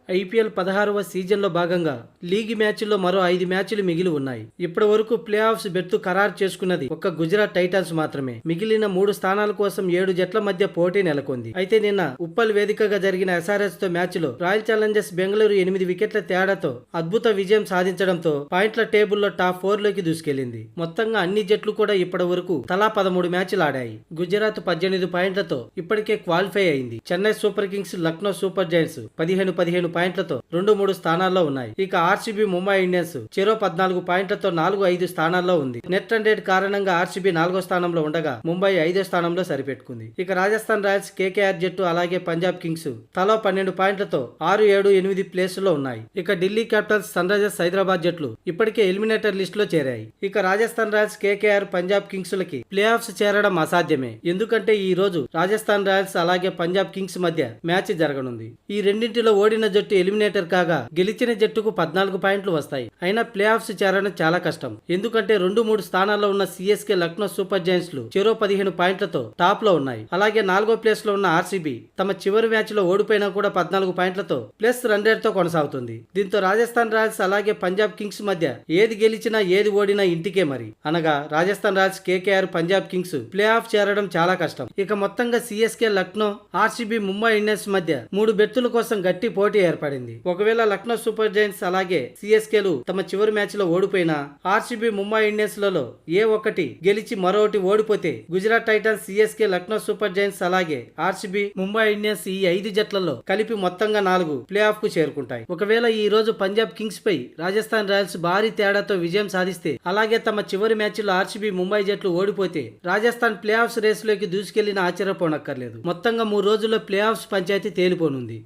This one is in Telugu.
ఐపీఎల్ 16వ సీజన్లో భాగంగా లీగ్ మ్యాచ్ల్లో మరో 5 మ్యాచ్లు మిగిలి ఉన్నాయి. ఇప్పటి వరకు ప్లే ఆఫ్స్ బెర్తు ఖరారు చేసుకున్నది ఒక్క గుజరాత్ టైటాన్స్ మాత్రమే. మిగిలిన 3 స్థానాల కోసం 7 జట్ల మధ్య పోటీ నెలకొంది. అయితే నిన్న ఉప్పల్ వేదికగా జరిగిన ఎస్ఆర్ఎస్ తో మ్యాచ్ లో రాయల్ ఛాలెంజర్స్ బెంగళూరు 8 వికెట్ల తేడాతో అద్భుత విజయం సాధించడంతో పాయింట్ల టేబుల్లో టాప్ 4 లోకి దూసుకెళ్లింది. మొత్తంగా అన్ని జట్లు కూడా ఇప్పటి వరకు తలా 13 మ్యాచ్లు ఆడాయి. గుజరాత్ 18 పాయింట్లతో ఇప్పటికే క్వాలిఫై అయింది. Chennai super Kings, Lucknow super Giants 15 పాయింట్లతో 2-3 స్థానాల్లో ఉన్నాయి. ఇక ఆర్సీబీ, ముంబై ఇండియన్స్ చెరో 14 పాయింట్లతో 4-5 స్థానాల్లో ఉంది. నెట్ రన్ రేట్ కారణంగా ఆర్సీబీ 4వ స్థానంలో ఉండగా ముంబై 5వ స్థానంలో సరిపెట్టుకుంది. ఇక రాజస్థాన్ రాయల్స్, కేకేఆర్ జట్టు అలాగే పంజాబ్ కింగ్స్ తలో 12 పాయింట్లతో 6, 7, 8 ప్లేస్ లో ఉన్నాయి. ఇక Delhi Capitals, Sunrisers Hyderabad జట్లు ఇప్పటికే ఎలిమినేటర్ లిస్ట్ లో చేరాయి. ఇక Rajasthan Royals, KKR, Punjab Kings లకి ప్లే ఆఫ్స్ చేరడం అసాధ్యమే. ఎందుకంటే ఈ రోజు రాజస్థాన్ రాయల్స్ అలాగే పంజాబ్ కింగ్స్ మధ్య మ్యాచ్ జరగనుంది. ఈ రెండింటిలో ఓడిన జట్టు ఎలిమినేటర్ కాగా గెలిచిన జట్టుకు 14 పాయింట్లు వస్తాయి. అయినా ప్లే ఆఫ్స్ చేరడం చాలా కష్టం. ఎందుకంటే 2-3 స్థానాల్లో ఉన్న సిఎస్కే, లక్నో సూపర్ జైంట్స్ లు చెరో 15 పాయింట్లతో టాప్ లో ఉన్నాయి. అలాగే 4వ ప్లేస్ లో ఉన్న ఆర్సీబీ తమ చివరి మ్యాచ్ లో ఓడిపోయినా కూడా 14 పాయింట్లతో ప్లస్ రన్ రేట్ తో కొనసాగుతుంది. దీంతో రాజస్థాన్ రాయల్స్ అలాగే పంజాబ్ కింగ్స్ మధ్య ఏది గెలిచినా ఏది ఓడినా ఇంటికే మరి. అనగా Rajasthan Royals, KKR, Punjab Kings play of చేరడం చాలా కష్టం. ఇక మొత్తంగా CSK, Lucknow, RCB, Mumbai Indians మధ్య 3 బెర్తుల కోసం గట్టి పోటీ ఏర్పడింది. ఒకవేళ లక్నో సూపర్ జైంట్స్ అలాగే సిఎస్కేలు తమ చివరి మ్యాచ్ లో ఓడిపోయినా ఆర్సీబీ, ముంబై ఇండియన్స్ లలో ఏ ఒక్కటి గెలిచి మరొకటి ఓడిపోతే Gujarat Titans, CSK, Lucknow super Giants అలాగే ఆర్సీబీ, ముంబై ఇండియన్స్ ఈ 5 జట్లలో కలిపి మొత్తంగా 4 ప్లే ఆఫ్ కు చేరుకుంటాయి. ఒకవేళ ఈ రోజు పంజాబ్ కింగ్స్ పై రాజస్థాన్ రాయల్స్ భారీ తేడాతో విజయం సాధిస్తే అలాగే తమ చివరి మ్యాచ్ లో ఆర్సీబీ, ముంబై జట్లు ఓడిపోతే రాజస్థాన్ ప్లే ఆఫ్స్ రేస్ లోకి దూసుకెళ్లిన ఆశ్చర్యపోనక్కర్లేదు. మొత్తంగా 3 రోజుల్లో ప్లే ఆఫ్స్ పంచాయతీ తేలిపోనుంది.